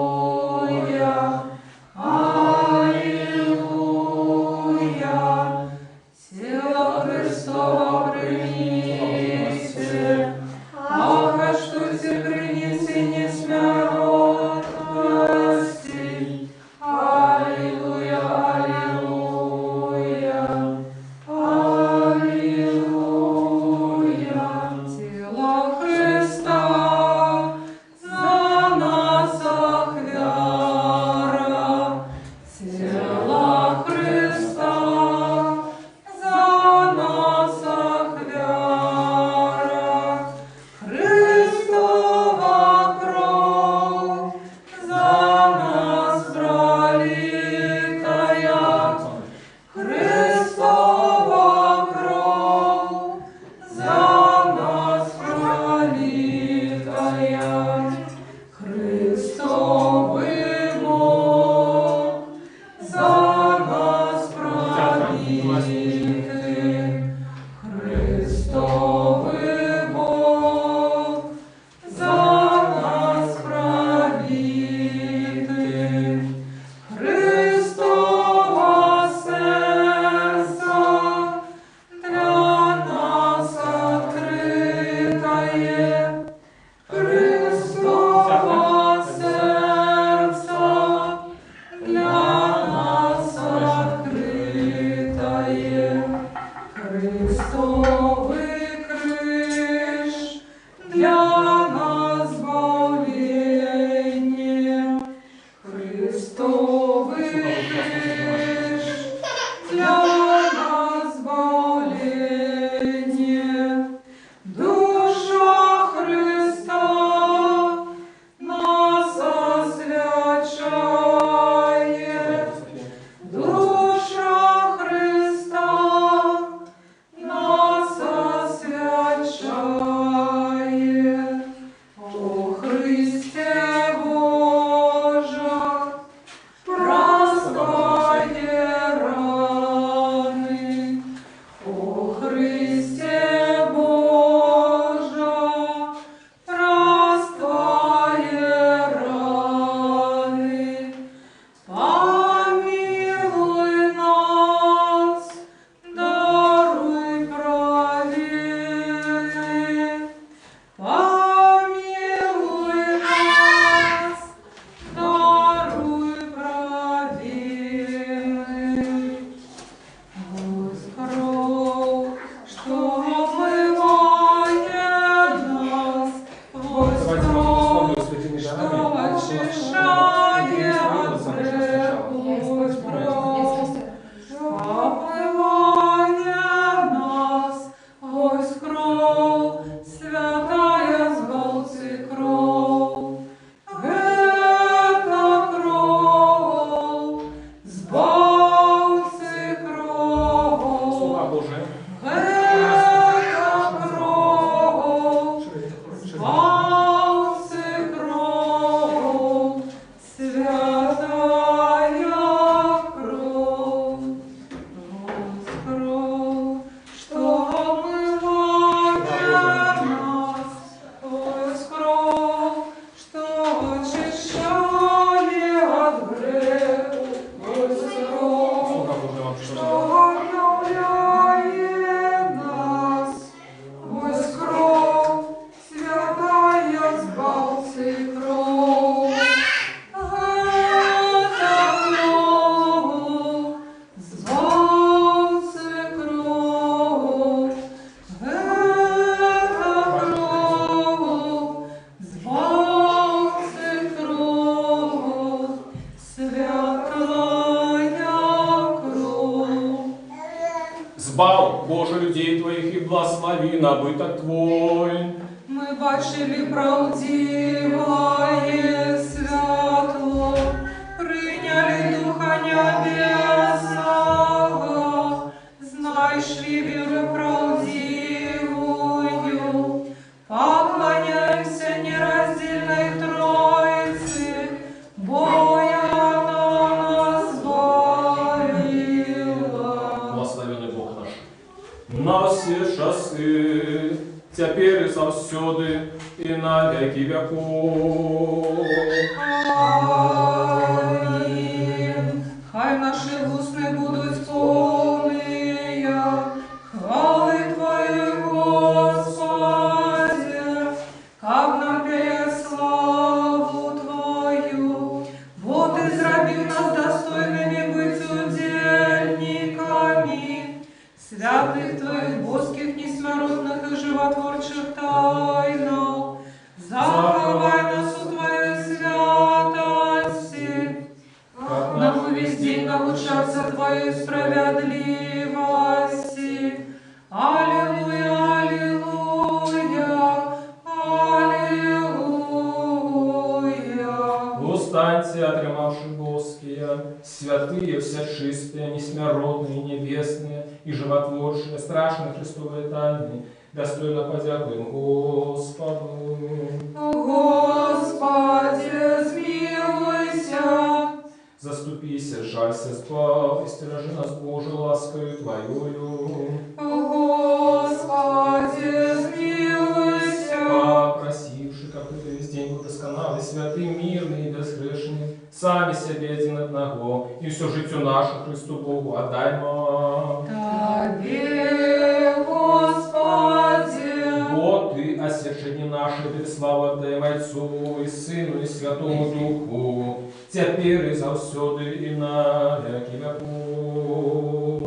Збав, Боже, людей Твоих и благослови набыток Твой. Мы бачили правдивое святло, приняли Духа Небесного, знайшли веру правдивую, поклоняемся нераздельной Троице, Бога нас избавила. Благословенный Бог наш, на все часы, теперь и завсёды, и на веки веков. Аминь. Хай наши усны будут полные хвалы Твоей, Господи, как нам пеет славу Твою. Вот и зробил нас достойными быть удельниками святых Твоих божских, несмиротных и животворчих тайнах. Заховай нас у Твоей святости, как нам весь день научаться Твоей справедливости. Аллилуйя, аллилуйя, аллилуйя. Устаньте, отремавши боские, святые, всечистые, несмиротные, небесные и животворшие, страшные Христовые тайны, достойно подякуем Господу. Господи, смилуйся. Заступися, жалься, избавь, и стережи нас, Боже, ласкою Твоею. Господи, смилуйся. Попросивши, как ты весь день был досконалый, святый, мирный и безгрешный, сами себе один одного, и все житию наше Христу Богу отдаймо. Тебе, Господи. Вот Ты, осевши дни наши, Ты славу отдаем Отцу и Сыну и Святому Духу, теперь и завсёды и на веки веков.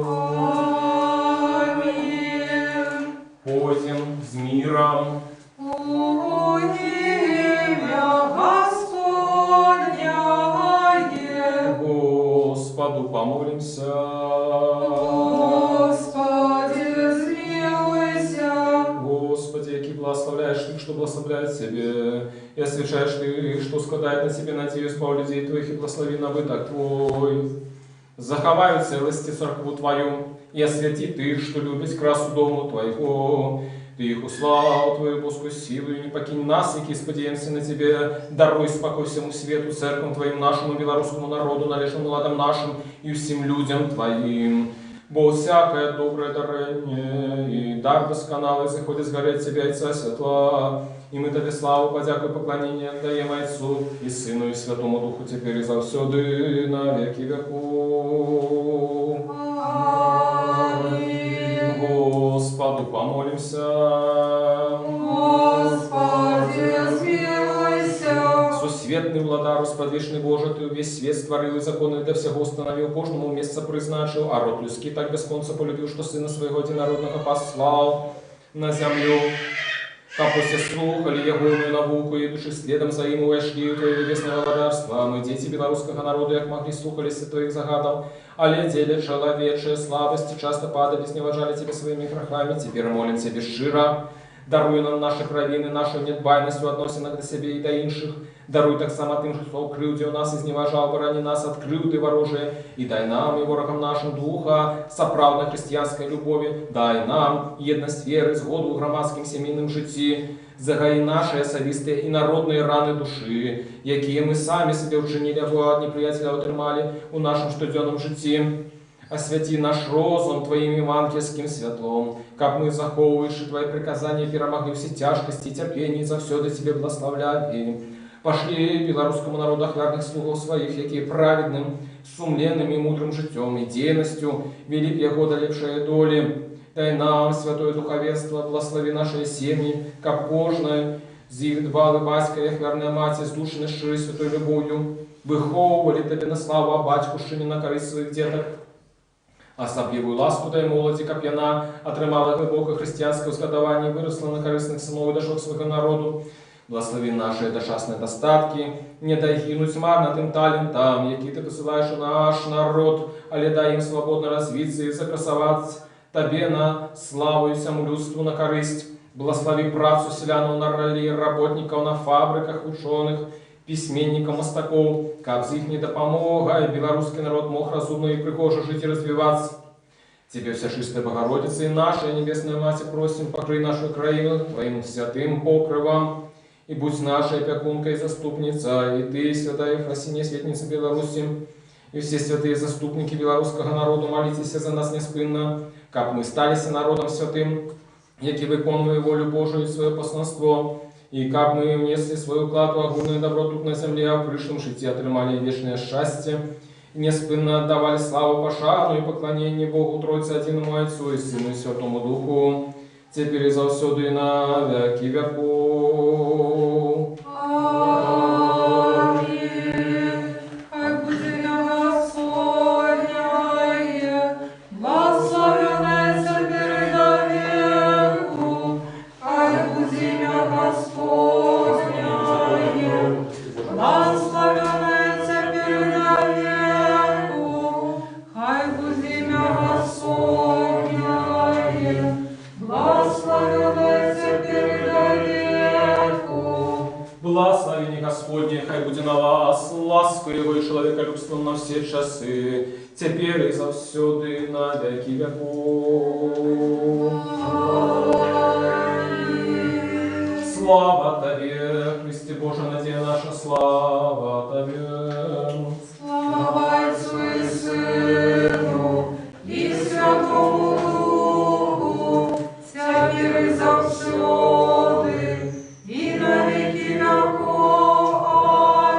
Аминь. Ходим с миром. У имя Господня Господу помолимся. Господи, смилуйся. Господи, яки благословляешь Ты, что благословляет Тебе, и освящаешь Ты, что складает на Себе надею, избав людей Твоих, и благослови набыток Твой. Заховай в целости церкву Твою, и освяти Ты, что любить красу дому Твоего. Ты их услал Твою Божскую силу, и не покинь нас, яки сподеемся на Тебе. Даруй спокой всему свету, церквам Твоим, нашему белорусскому народу, належному ладам нашим и всем людям Твоим. Бо всякое доброе дарение и дар досконалый заходит сгореть Тебе, Отца Святла. И мы Тебе славу, подяку и поклонение отдаем Отцу и Сыну и Святому Духу, теперь и завсёды на веки веков. Аминь. Господу помолимся. Господи, смилуйся. Сусветный владару, сподвижный Боже, Ты весь свет створил и законы для всего установил, кожному место призначил, а род людский так без конца полюбил, что Сына Своего единородного послал на землю. Как все слухали ягоную науку, и души следом за им увошли у Твоего небесного владарства. Мы, дети белорусского народа, як могли слухались Твоих загадов, а летели человечие слабости, часто падали, сневажали Тебя своими грехами, теперь молим Тебе щиро. Даруй нам наши провины, нашу недбайность у относинах до себе и до інших. Даруй так само тим, что кривдил нас, изневажал, борони нас от кривды ворожие, и дай нам и ворогам нашим духа соправдной христианской любови, дай нам едность веры, згоду в громадским семейным житті, загаи наши особистые и народные раны души, якие мы сами себе учинили, або от неприятеля отримали у нашем штоденном житті. Освяти наш розум Твоим евангельским святлом, как мы, заховывающие Твои приказания, перемогли все тяжкости и терпения, и завсёды Тебе благословляли. Пошли белорусскому народу охвярных слугов Своих, якие праведным, сумленным и мудрым житем и дейностью вели его долепшие доли. Дай нам, святое духовенство, благослови наши семьи, как кожное, зив дбали батька и охвярная мать, из души нашей святой любовью, виховували Тебе на славу, а батькушині на користь своих деток. Особливую ласку дай молоді, как яна отримала глибоке християнське узгодование, выросла на корыстных сынов и дошла к своему народу. Благослови наши дошасные достатки, не дай гинуть марно тим талентам, які Ти посилаєш у наш народ, але дай им свободно развиться и закрасовать Тебе на славу и всему людству на корысть. Благослови працу селянов на ролі, работников на фабриках, ученых, письменников, мостаков, как з их не допомога, и белорусский народ мог разумно и прихоже жить и развиваться. Тебе, вся чистая Богородица и наша Небесная Матерь, просим, покрой нашу краину Твоим святым покрывом, и будь нашей опекункой и заступница, и Ты, святая Ефросинья, светница Беларуси, и все святые заступники белорусского народу, молитесь за нас неспынно, как мы стались народом святым, які виконує волю Божию и свое посланство, и как мы внесли свою клад в огромное добро тут на земле, а в прышлом житті отримали вечное счастье, и неспынно отдавали славу пошану и поклонение Богу Тройце Одиному Отцу и Сыну и Святому Духу, теперь и завсёду и на веки веков. Аминь. Хай буде на Господня, благословенная переда веку. Хай буде на Господня, благословенная переда веку. Хай буде на Господня, благословенная переда веку. Благословение Господне, хай будет на вас, ласку Его и человеколюбством на все часы, теперь и завсёды и на веки веков. Слава Тебе, Христе Боже, надея наша, слава Тебе. Слава Отцу и Сыну и Святому Духу, теперь и завсёды и на веки веков.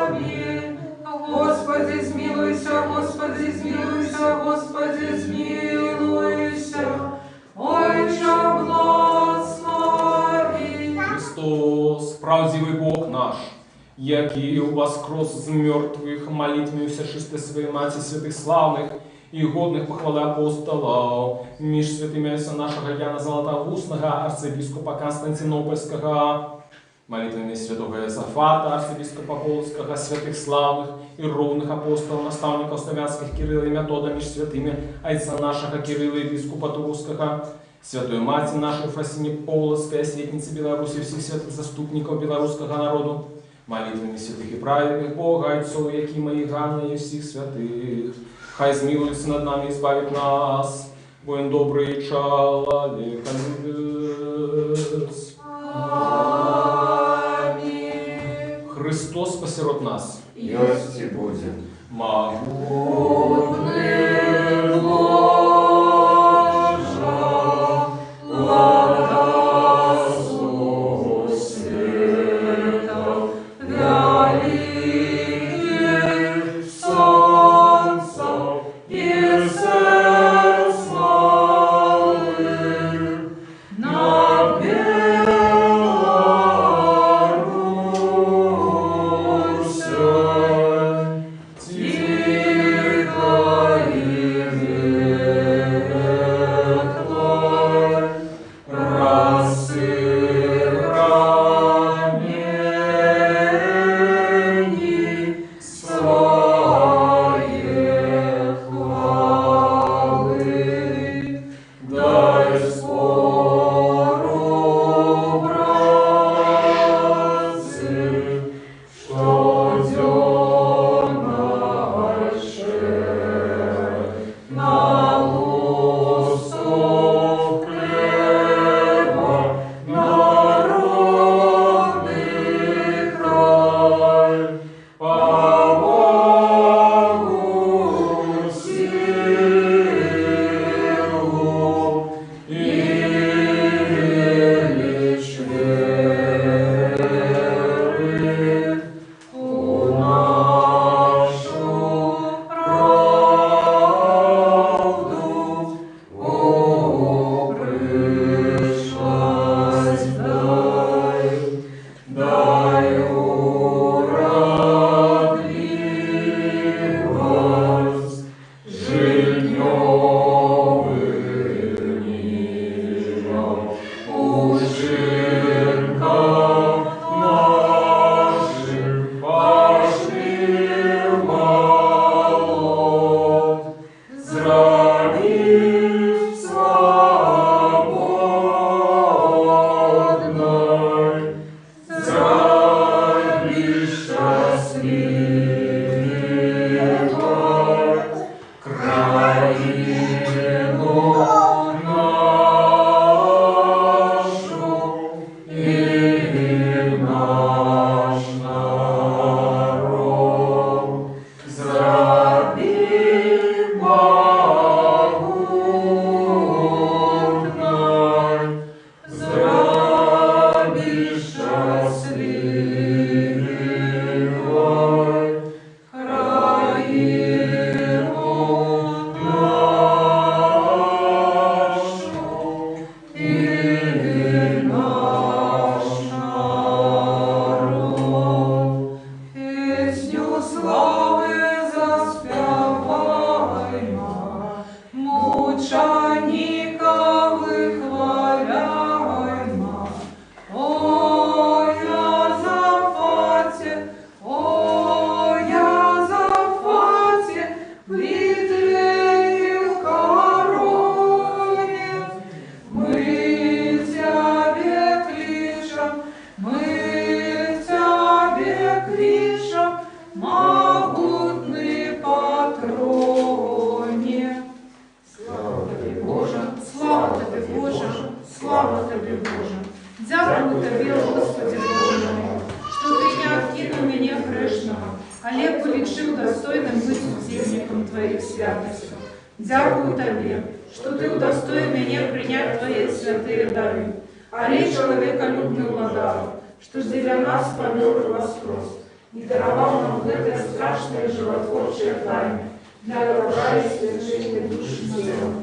Аминь. Господи, змилуйся, Господи, змилуйся, Господи, змилуйся. Отче, благослови. Христос, правдивый Бог наш, який воскрес з мертвых молитвами всечистой своей Мати святых славных и годных похвалы апостолов, між святыми отца нашего Яна Златоустного, арцебископа Константинопольского, молитвами святого Иосафата, арцебископа Полоцкого, святых славных и ровных апостолов, наставников славянских Кирилла и Метода, між святыми отца нашего Кирилла, епископа Турского, Святой Мати нашей Ефросиньи Полоцкой, светницы Беларуси, всех святых заступников белорусского народу, молитвами святых и праведных Бога, Отцов Якима и Ганна и всех святых, хай змилуется над нами и избавит нас, воин добрый человеколюбец. Аминь. Христос спасет нас. Есть и будет. Могутный Боже, владыцу света, великих солнцев и сердц малых, на Беларусь тихо и решил достойным быть утельником Твоих святостей. Дякую Тебе, что Ты удостоил меня принять Твои святые дары. Алей человеколюбный владар, что для нас помер и воскрес, и даровал нам в этой страшной животворчей тайне для добра и свержения души и тела.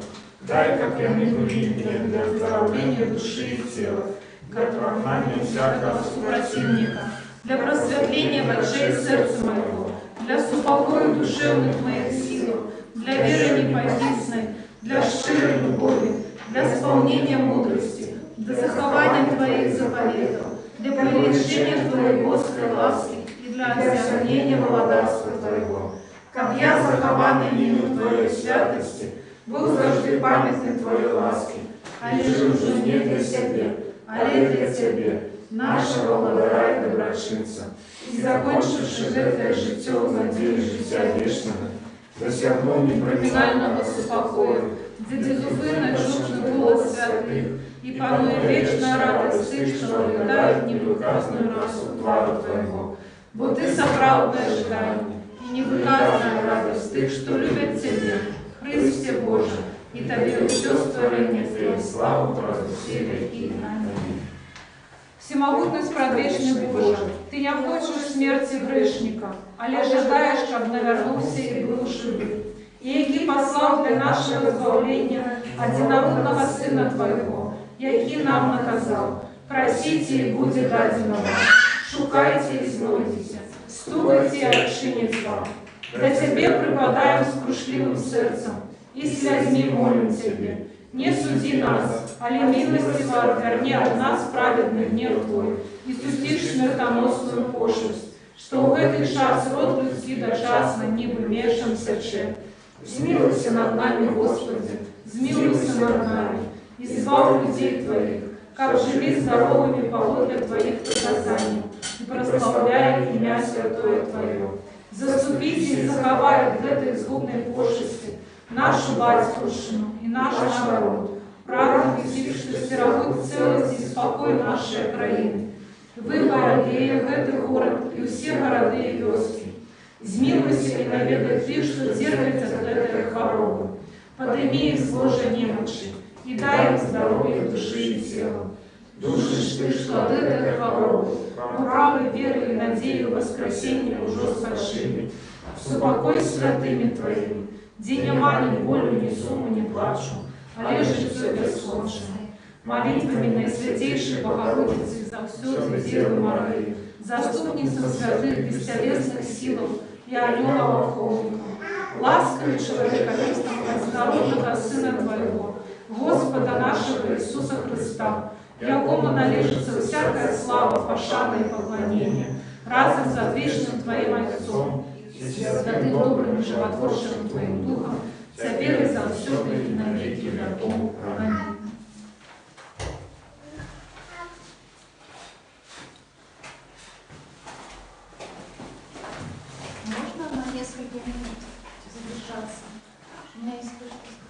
Дай, как я не мне для оздоровления души и тела, для прогнания всякого супротивника, для просветления очей сердца моего, для супокоя душевных моих сил, для веры непохитной, для щирой любови, для исполнения мудрости, для захования Твоих заповедов, для привлечения Твоей Господи ласки и для осягнения владарства Твоего. Как я захованный мимо Твоей святости, был зажды памятный Твоей ласки, а лежу уже не для себя, а для Тебе, нашего владара и доброчинца, и закончивши это житье в надежде життя вечного, досягнул непроминального супокоя, где дедуфы чуждый голос святых, и пануя вечная радость tych, что обитают невыказную расу твару Твоего. Бо Ты собрал ожидание, и невыказная радость tych, что любят Тебе, Христе Боже, и Тебе все створение Твое, славу Твою, все веки. Аминь. Всемогутность предвечный Боже, Ты не хочешь смерти грешника, але ожидаешь, как навернулся и был живым. И яки послал для нашего избавления одинородного Сына Твоего, яки нам наказал: просите, и будет дадено вам, шукайте и знойдете, стукайте и отчинит вам. Да Тебе припадаем с крушливым сердцем, и слезьми молим Тебе. Не суди нас, али милостиво отверни от нас праведный гнев Твой, и судишь смертоносную пошлость, что в этот час род людский дочасно не вымешан че. Смилуйся над нами, Господи, смилуйся над нами, избавь людей Твоих, как живи здоровыми поводле Твоих приказаний, и прославляй имя святое Твое. Заступите и заховай в этой згубной пошлости нашу батьківщину и наш народ, правду висівши стирогуть целость и спокой нашей краины. Выбор Аллея, этот город и все города и вёски. Змилуйся и наведай Ты, что терпят от этой хворобы. Подними их с Божьей немощи и дай им здоровье души и тела. Душишь Ты, что от этой хворобы, но правой верой и надею воскресенья уже спошили. Супокой святыми Твоими, день ни болю, ни суму, ни плачу, а лежит все бесхоншее. Молитвами Наисвятейшей Богородицы за все Девы Марии, заступницам святых бестелесных силов и анgelов холмиков, лаской человеколюбством однородного Сына Твоего, Господа нашего Иисуса Христа, якому належится всякая слава, пошана и поклонение, разом за вечным Твоим Отцом, святым добрым и животворчим Твоим Духом, теперь и за все и на веки веков. Аминь. Можно на несколько минут задержаться? У меня есть кое-что